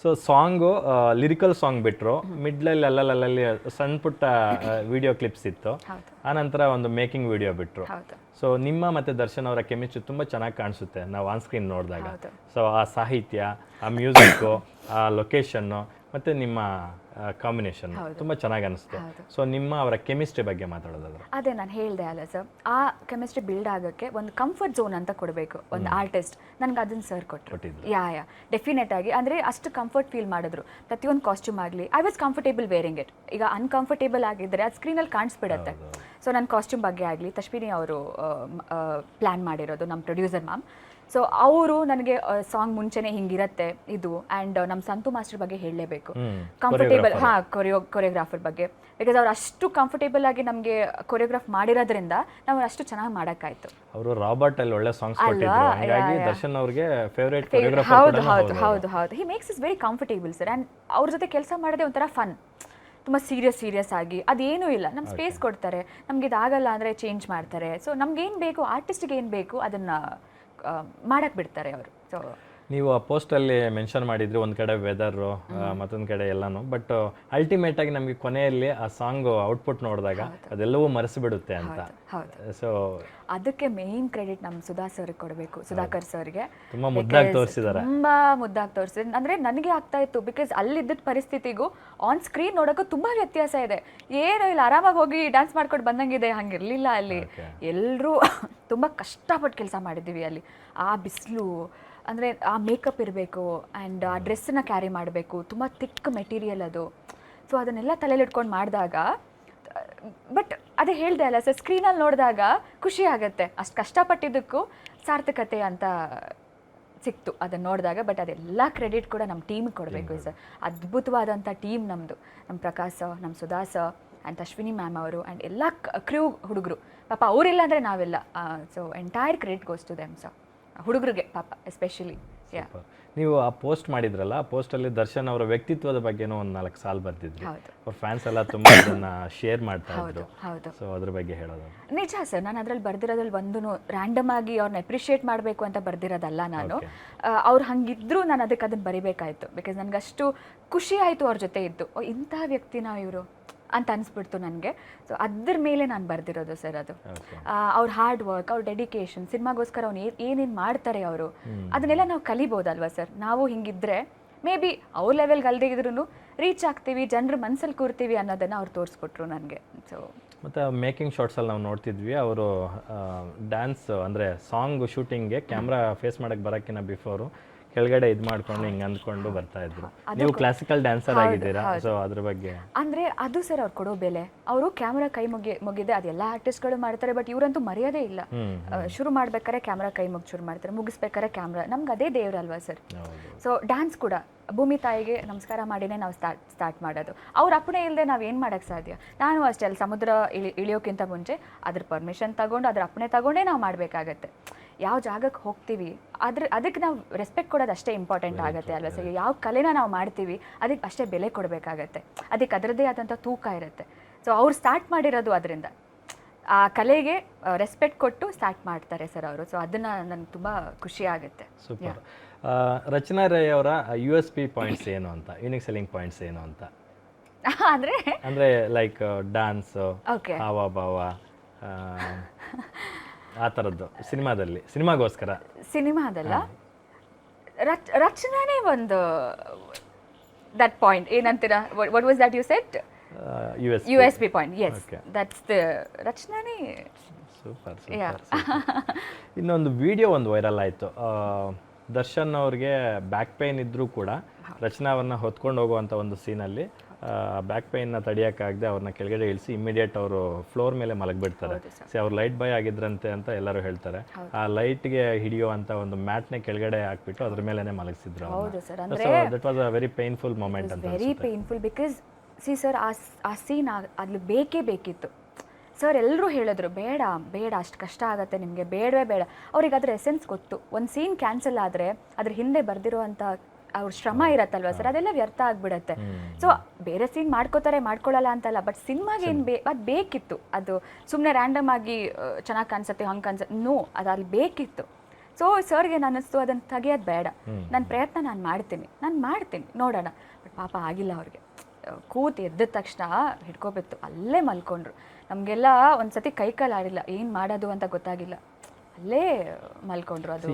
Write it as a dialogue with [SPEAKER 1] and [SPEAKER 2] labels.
[SPEAKER 1] So song lyrical song ಬಿಟ್ಟರು ಮಿಡ್ಲಲ್ಲಿ ಅಲ್ಲಲ್ಲಿ ಸಣ್ಣ ಪುಟ್ಟ ವಿಡಿಯೋ ಕ್ಲಿಪ್ಸ್ ಇತ್ತು. ಆನಂತರ ಒಂದು ಮೇಕಿಂಗ್ ವಿಡಿಯೋ ಬಿಟ್ಟರು. ಸೊ ನಿಮ್ಮ ಮತ್ತು ದರ್ಶನ್ ಅವರ ಕೆಮಿಸ್ಟ್ರಿ ತುಂಬ ಚೆನ್ನಾಗಿ ಕಾಣಿಸುತ್ತೆ ನಾವು ಆನ್ ಸ್ಕ್ರೀನ್ ನೋಡಿದಾಗ. ಸೊ ಆ ಸಾಹಿತ್ಯ, ಆ ಮ್ಯೂಸಿಕ್ಕು, ಆ ಲೊಕೇಶನ್ನು ಮತ್ತು ನಿಮ್ಮ ಕಾಂಬಿನೇಷನ್ ತುಂಬ ಚೆನ್ನಾಗಿ ಅನಿಸುತ್ತೆ. ಸೊ ನಿಮ್ಮ ಅವರ ಕೆಮಿಸ್ಟ್ರಿ ಬಗ್ಗೆ ಮಾತಾಡೋದಾದ್ರೆ
[SPEAKER 2] ಅದೇ ನಾನು ಹೇಳಿದೆ ಅಲ್ಲ ಸರ್, ಆ ಕೆಮಿಸ್ಟ್ರಿ ಬಿಲ್ಡ್ ಆಗೋಕ್ಕೆ ಒಂದು ಕಂಫರ್ಟ್ ಝೋನ್ ಅಂತ ಕೊಡಬೇಕು ಒಂದು ಆರ್ಟಿಸ್ಟ್. ನನಗೆ ಅದನ್ನು ಸರ್ ಕೊಟ್ಟರು. ಯಾ ಡೆಫಿನೆಟ್ ಆಗಿ. ಅಂದರೆ ಅಷ್ಟು ಕಂಫರ್ಟ್ ಫೀಲ್ ಮಾಡಿದ್ರು. ಪ್ರತಿಯೊಂದು ಕಾಸ್ಟ್ಯೂಮ್ ಆಗಲಿ I was comfortable varying it. ಈಗ ಅನ್ಕಂಫರ್ಟೇಬಲ್ ಆಗಿದ್ದರೆ ಅದು ಸ್ಕ್ರೀನಲ್ಲಿ ಕಾಣಿಸ್ಬಿಡತ್ತೆ. ಸೊ ನನ್ನ ಕಾಸ್ಟ್ಯೂಮ್ ಬಗ್ಗೆ ಆಗಲಿ ತಶ್ವಿನಿ ಅವರು ಪ್ಲ್ಯಾನ್ ಮಾಡಿರೋದು, ನಮ್ಮ ಪ್ರೊಡ್ಯೂಸರ್ ಮ್ಯಾಮ್. ಸೊ ಅವರು ನನಗೆ ಸಾಂಗ್ ಮುಂಚೆನೇ ಹಿಂಗಿರತ್ತೆ ಇದು. ಆ್ಯಂಡ್ ನಮ್ಮ ಸಂತು ಮಾಸ್ಟರ್ ಬಗ್ಗೆ ಹೇಳಲೇಬೇಕು, ಕಂಫರ್ಟೇಬಲ್. ಕೊರಿಯೋಗ್ರಾಫರ್ ಬಗ್ಗೆ, ಬಿಕಾಸ್ ಅವ್ರು ಅಷ್ಟು ಕಂಫರ್ಟೇಬಲ್ ಆಗಿ ನಮಗೆ ಕೊರಿಯೋಗ್ರಾಫ್ ಮಾಡಿರೋದ್ರಿಂದ ನಾವು ಅಷ್ಟು ಚೆನ್ನಾಗಿ ಮಾಡೋಕ್ಕಾಯ್ತು.
[SPEAKER 1] ಅವರು ರಾಬರ್ಟ್ ಅಲ್ಲಿ ಒಳ್ಳೆ ಸಾಂಗ್ಸ್ ಕೊಟ್ಟಿದ್ರು, ಹಾಗಾಗಿ ದರ್ಶನ್ ಅವರಿಗೆ ಫೇವರೇಟ್ ಕೊರಿಯೋಗ್ರಾಫರ್.
[SPEAKER 2] ಹೌದು ಹೌದು ಹೌದು ಹೌದು. He makes is very comfortable sir. And ಅವ್ರ ಜೊತೆ ಕೆಲಸ ಮಾಡೋದೇ ಒಂಥರ ಫನ್. ತುಂಬ ಸೀರಿಯಸ್ ಆಗಿ ಅದೇನೂ ಇಲ್ಲ. ನಮ್ಮ ಸ್ಪೇಸ್ ಕೊಡ್ತಾರೆ, ನಮ್ಗೆ ಇದಾಗಲ್ಲ ಅಂದರೆ ಚೇಂಜ್ ಮಾಡ್ತಾರೆ. ಸೊ ನಮ್ಗೇನು ಬೇಕು, ಆರ್ಟಿಸ್ಟ್ಗೆ ಏನು ಬೇಕು ಅದನ್ನು ಮಾಡಕ್ಕೆ ಬಿಡ್ತಾರೆ ಅವರು. ಸೊ
[SPEAKER 1] ನೀವು ಆ ಪೋಸ್ಟಲ್ಲಿ ಮೆನ್ಷನ್ ಮಾಡಿದ್ರಿ ಒಂದು ಕಡೆ ವೆದರು ಮತ್ತೊಂದು ಕಡೆ ಎಲ್ಲನೂ, ಬಟ್ ಅಲ್ಟಿಮೇಟ್ ಆಗಿ ನಮಗೆ ಕೊನೆಯಲ್ಲಿ ಆ ಸಾಂಗ್ ಔಟ್ಪುಟ್ ನೋಡಿದಾಗ ಅದೆಲ್ಲವೂ ಮರೆಸಿಬಿಡುತ್ತೆ ಅಂತ. ಸೊ
[SPEAKER 2] ಅದಕ್ಕೆ ಮೇನ್ ಕ್ರೆಡಿಟ್ ನಮ್ಮ ಕೊಡಬೇಕು, ಸುಧಾಕರ್ ಸರ್ಗೆ.
[SPEAKER 1] ತುಂಬ ಮುದ್ದಾಗಿ ತೋರಿಸಿದ್ದಾರೆ,
[SPEAKER 2] ತುಂಬ ಮುದ್ದಾಗಿ ತೋರಿಸಿದ್ರು. ಅಂದರೆ ನನಗೆ ಆಗ್ತಾ ಇತ್ತು, ಬಿಕಾಸ್ ಅಲ್ಲಿದ್ದ ಪರಿಸ್ಥಿತಿಗೂ ಆನ್ ಸ್ಕ್ರೀನ್ ನೋಡೋಕ್ಕೂ ತುಂಬ ವ್ಯತ್ಯಾಸ ಇದೆ. ಏನೂ ಇಲ್ಲ, ಆರಾಮಾಗಿ ಹೋಗಿ ಡ್ಯಾನ್ಸ್ ಮಾಡ್ಕೊಂಡು ಬಂದಂಗಿದೆ, ಹಂಗಿರಲಿಲ್ಲ ಅಲ್ಲಿ. ಎಲ್ಲರೂ ತುಂಬ ಕಷ್ಟಪಟ್ಟು ಕೆಲಸ ಮಾಡಿದ್ದೀವಿ ಅಲ್ಲಿ. ಆ ಬಿಸಿಲು, ಅಂದರೆ ಆ ಮೇಕಪ್ ಇರಬೇಕು ಆ್ಯಂಡ್ ಆ ಡ್ರೆಸ್ಸನ್ನ ಕ್ಯಾರಿ ಮಾಡಬೇಕು, ತುಂಬ ಥಿಕ್ ಮೆಟೀರಿಯಲ್ ಅದು. ಸೊ ಅದನ್ನೆಲ್ಲ ತಲೆಯಲ್ಲಿ ಇಟ್ಕೊಂಡು ಮಾಡಿದಾಗ, ಬಟ್ ಅದೇ ಹೇಳಿದೆ ಅಲ್ಲ ಸರ್, ಸ್ಕ್ರೀನಲ್ಲಿ ನೋಡಿದಾಗ ಖುಷಿ ಆಗುತ್ತೆ. ಅಷ್ಟು ಕಷ್ಟಪಟ್ಟಿದ್ದಕ್ಕೂ ಸಾರ್ಥಕತೆ ಅಂತ ಸಿಕ್ತು ಅದನ್ನು ನೋಡಿದಾಗ. ಬಟ್ ಅದೆಲ್ಲ ಕ್ರೆಡಿಟ್ ಕೂಡ ನಮ್ಮ ಟೀಮಿಗೆ ಕೊಡಬೇಕು ಸರ್. ಅದ್ಭುತವಾದಂಥ ಟೀಮ್ ನಮ್ಮದು. ನಮ್ಮ ಪ್ರಕಾಶ್, ನಮ್ಮ Sudha sir and Ashwini ma'am ಅವರು ಆ್ಯಂಡ್ ಎಲ್ಲ ಕ್ರ್ಯೂ ಹುಡುಗರು. ಪಾಪ ಅವರಿಲ್ಲ ಅಂದರೆ ನಾವೆಲ್ಲ. So entire credit goes to them sir, ಹುಡುಗರಿಗೆ ಪಾಪ ಎಸ್ಪೆಷಲಿ.
[SPEAKER 1] ನೀವು ಆ ಪೋಸ್ಟ್ ಮಾಡಿದ್ರಲ್ಲ, ಆ ಪೋಸ್ಟಲ್ಲಿ ದರ್ಶನ್ ಅವರ ವ್ಯಕ್ತಿತ್ವದ ಬಗ್ಗೆನೂ ಒಂದು 4 ಸಾಲು ಬರ್ತಿದ್ರಿ. ಅವ್ರ ಫ್ಯಾನ್ಸ್ ಎಲ್ಲ ತುಂಬ ಅದನ್ನು ಶೇರ್ ಮಾಡ್ತಾ ಇದ್ರು. ಸೊ ಅದ್ರ ಬಗ್ಗೆ ಹೇಳೋದು
[SPEAKER 2] ನಿಜ ಸರ್. ನಾನು ಅದರಲ್ಲಿ ಬರ್ದಿರೋದ್ರಲ್ಲಿ ಒಂದು ರ್ಯಾಂಡಮ್ ಆಗಿ ಅವ್ರನ್ನ ಅಪ್ರಿಷಿಯೇಟ್ ಮಾಡಬೇಕು ಅಂತ ಬರ್ದಿರೋದಲ್ಲ ನಾನು. ಅವ್ರು ಹಂಗಿದ್ರು ನಾನು ಅದನ್ನು ಬರಿಬೇಕಾಯ್ತು. ಬಿಕಾಸ್ ನನಗಷ್ಟು ಖುಷಿ ಆಯಿತು ಅವ್ರ ಜೊತೆ ಇದ್ದು. ಇಂಥ ವ್ಯಕ್ತಿನ ಇವರು ಅಂತ ಅನಿಸ್ಬಿಡ್ತು ನನಗೆ. ಸೊ ಅದ್ರ ಮೇಲೆ ನಾನು ಬರ್ದಿರೋದು ಸರ್ ಅದು. ಅವ್ರ ಹಾರ್ಡ್ ವರ್ಕ್, ಅವ್ರ ಡೆಡಿಕೇಶನ್, ಸಿನಿಮಾಗೋಸ್ಕರ ಅವ್ನು ಏನೇನು ಮಾಡ್ತಾರೆ ಅವರು, ಅದನ್ನೆಲ್ಲ ನಾವು ಕಲಿಬೋದಲ್ವಾ ಸರ್. ನಾವು ಹಿಂಗಿದ್ರೆ ಮೇ ಬಿ ಅವ್ರ ಲೆವೆಲ್ಗೆ ಅಲ್ಲದೆ ಇದ್ರೂ ರೀಚ್ ಆಗ್ತೀವಿ, ಜನರ ಮನಸ್ಸಲ್ಲಿ ಕೂರ್ತೀವಿ ಅನ್ನೋದನ್ನು ಅವ್ರು ತೋರಿಸ್ಕೊಟ್ರು ನನಗೆ. ಸೊ
[SPEAKER 1] ಮತ್ತು ಮೇಕಿಂಗ್ ಶಾರ್ಟ್ಸಲ್ಲಿ ನಾವು ನೋಡ್ತಿದ್ವಿ, ಅವರು ಡ್ಯಾನ್ಸ್ ಅಂದರೆ ಸಾಂಗ್ ಶೂಟಿಂಗ್ಗೆ ಕ್ಯಾಮ್ರಾ ಫೇಸ್ ಮಾಡೋಕ್ಕೆ ಬರೋಕ್ಕಿಂತ ಬಿಫೋರು ಕೆಳಗಡೆ ಇದು ಮಾಡ್ಕೊಂಡು ಹಿಂಗೆ ಅಂದ್ಕೊಂಡು ಬರ್ತಾ ಇದ್ರು. ನೀವು ಕ್ಲಾಸಿಕಲ್ ಡ್ಯಾನ್ಸರ್ ಆಗಿದ್ದೀರಾ, ಸೊ ಅದ್ರ ಬಗ್ಗೆ
[SPEAKER 2] ಅಂದರೆ ಅದು ಸರ್ ಅವ್ರು ಕೊಡೋ ಬೆಲೆ. ಅವರು ಕ್ಯಾಮ್ರಾ ಕೈ ಮುಗಿದೆ, ಅದೆಲ್ಲ ಆರ್ಟಿಸ್ಟ್ಗಳು ಮಾಡ್ತಾರೆ. ಬಟ್ ಇವರಂತೂ ಮರ್ಯಾದೆ ಇಲ್ಲ. ಶುರು ಮಾಡ್ಬೇಕಾದ್ರೆ ಕ್ಯಾಮ್ರಾ ಕೈ ಮುಗಿ ಶುರು ಮಾಡ್ತಾರೆ, ಮುಗಿಸ್ಬೇಕಾದ್ರೆ ಕ್ಯಾಮ್ರಾ. ನಮ್ಗೆ ಅದೇ ದೇವ್ರಲ್ವಾ ಸರ್. ಸೊ ಡ್ಯಾನ್ಸ್ ಕೂಡ ಭೂಮಿ ತಾಯಿಗೆ ನಮಸ್ಕಾರ ಮಾಡಿನೇ ನಾವು ಸ್ಟಾರ್ಟ್ ಮಾಡೋದು. ಅವ್ರ ಅಪ್ಪಣೆ ಇಲ್ಲದೆ ನಾವು ಏನು ಮಾಡೋಕ್ಕೆ ಸಾಧ್ಯ. ನಾನು ಅಷ್ಟೇ, ಅಲ್ಲಿ ಸಮುದ್ರ ಇಳಿಯೋಕ್ಕಿಂತ ಮುಂಚೆ ಅದ್ರ ಪರ್ಮಿಷನ್ ತಗೊಂಡು, ಅದ್ರ ಅಪ್ಪಣೆ ತಗೊಂಡೇ ನಾವು ಮಾಡಬೇಕಾಗತ್ತೆ. ಯಾವ ಜಾಗಕ್ಕೆ ಹೋಗ್ತೀವಿ ಅದಕ್ಕೆ ನಾವು ರೆಸ್ಪೆಕ್ಟ್ ಕೊಡೋದು ಅಷ್ಟೇ ಇಂಪಾರ್ಟೆಂಟ್ ಆಗುತ್ತೆ ಅಲ್ವಾ ಸರ್. ಯಾವ ಕಲೆನ ನಾವು ಮಾಡ್ತೀವಿ ಅದಕ್ಕೆ ಅಷ್ಟೇ ಬೆಲೆ ಕೊಡಬೇಕಾಗತ್ತೆ. ಅದಕ್ಕೆ ಅದರದ್ದೇ ಆದಂಥ ತೂಕ ಇರುತ್ತೆ. ಸೊ ಅವ್ರು ಸ್ಟಾರ್ಟ್ ಮಾಡಿರೋದು ಅದರಿಂದ, ಆ ಕಲೆಗೆ ರೆಸ್ಪೆಕ್ಟ್ ಕೊಟ್ಟು ಸ್ಟಾರ್ಟ್ ಮಾಡ್ತಾರೆ ಸರ್ ಅವರು. ಸೊ ಅದನ್ನು ನನಗೆ ತುಂಬ ಖುಷಿ ಆಗುತ್ತೆ.
[SPEAKER 1] ಸೂಪರ್. ರಚನಾ ರೈ ಅವರ USP ಪಾಯಿಂಟ್ಸ್ ಏನು ಅಂತ, ಯೂನಿಕ್ ಸೆಲ್ಲಿಂಗ್ ಪಾಯಿಂಟ್ಸ್ ಏನು ಅಂತ? ಅಂದರೆ ಲೈಕ್ ಡ್ಯಾನ್ಸ್, ಹಾವಭಾವ, ಆ ಥರದ್ದು ಸಿನಿಮಾಗೋಸ್ಕರ.
[SPEAKER 2] ಸಿನಿಮಾದಲ್ಲ ರಚನಾನೇ ಒಂದು ದಟ್ ಪಾಯಿಂಟ್ ಏನಂತೀರಾ? What was that you set? USP point. Yes, that's the ರಚನಾನೇ.
[SPEAKER 1] ಸೂಪರ್. ಇನ್ನೊಂದು ವಿಡಿಯೋ ಒಂದು ವೈರಲ್ ಆಯಿತು. ದರ್ಶನ್ ಅವ್ರಿಗೆ ಬ್ಯಾಕ್ ಪೇನ್ ಇದ್ದರೂ ಕೂಡ ರಚನಾ ಅವ್ರನ್ನ ಹೊತ್ಕೊಂಡು ಹೋಗುವಂಥ ಒಂದು ಸೀನಲ್ಲಿ ಬ್ಯಾಕ್ ಪೇನ್ನ ತಡೆಯೋಕ್ಕಾಗದೆ ಅವ್ರನ್ನ ಕೆಳಗಡೆ ಇಳಿಸಿ ಇಮಿಡಿಯೇಟ್ ಅವರು ಫ್ಲೋರ್ ಮೇಲೆ ಮಲಗಿಬಿಡ್ತಾರೆ. ಅವ್ರು ಲೈಟ್ ಬಾಯ್ ಆಗಿದ್ರಂತೆ ಅಂತ ಎಲ್ಲರೂ ಹೇಳ್ತಾರೆ. ಆ ಲೈಟ್ಗೆ ಹಿಡಿಯುವಂಥ ಒಂದು ಮ್ಯಾಟ್ನೇ ಕೆಳಗಡೆ ಹಾಕ್ಬಿಟ್ಟು ಅದ್ರ ಮೇಲೇ ಮಲಗಿಸಿದ್ರು. That was a very painful moment ಅಂತ.
[SPEAKER 2] Very painful because see sir, ಆ ಸೀನ್ ಅಲ್ಲಿ ಬೇಕಿತ್ತು ಸರ್. ಎಲ್ಲರೂ ಹೇಳಿದ್ರು ಬೇಡ ಅಷ್ಟು ಕಷ್ಟ ಆಗುತ್ತೆ ನಿಮಗೆ, ಬೇಡವೇ ಬೇಡ. ಅವ್ರಿಗೆ ಅದ್ರ ಎಸೆನ್ಸ್ ಗೊತ್ತು. ಒಂದು ಸೀನ್ ಕ್ಯಾನ್ಸಲ್ ಆದರೆ ಅದ್ರ ಹಿಂದೆ ಬರ್ದಿರುವಂಥ ಅವ್ರ ಶ್ರಮ ಇರತ್ತಲ್ವ ಸರ್, ಅದೆಲ್ಲ ವ್ಯರ್ಥ ಆಗಿಬಿಡತ್ತೆ. ಸೊ ಬೇರೆ ಸೀನ್ ಮಾಡ್ಕೊಳ್ಳಲ್ಲ ಅಂತಲ್ಲ, ಬಟ್ ಸಿನಿಮಾಗೆ ಏನು ಅದು ಬೇಕಿತ್ತು. ಅದು ಸುಮ್ಮನೆ ರ್ಯಾಂಡಮ್ ಆಗಿ ಚೆನ್ನಾಗಿ ಕಾಣಿಸುತ್ತೆ, ಹಂಗೆ ಕಾಣಿಸುತ್ತೆ, ಅದು ಅಲ್ಲಿ ಬೇಕಿತ್ತು. ಸೊ ಸರ್ಗೆ ಅನ್ನಿಸ್ತು ಅದನ್ನು ತೆಗಿಯೋದು ಬೇಡ, ನನ್ನ ಪ್ರಯತ್ನ ನಾನು ಮಾಡ್ತೀನಿ ನೋಡೋಣ. ಬಟ್ ಪಾಪ ಆಗಿಲ್ಲ ಅವ್ರಿಗೆ. ಕೂತು ಎದ್ದ ತಕ್ಷಣ ಹಿಡ್ಕೋಬೇಕು, ಅಲ್ಲೇ ಮಲ್ಕೊಂಡ್ರು. ನಮಗೆಲ್ಲ ಒಂದ್ಸತಿ ಕೈ ಕಾಲು ಆಡಿಲ್ಲ, ಏನು ಮಾಡೋದು ಅಂತ ಗೊತ್ತಾಗಿಲ್ಲ, ಅಲ್ಲೇ ಮಲ್ಕೊಂಡ್ರು. ಅದು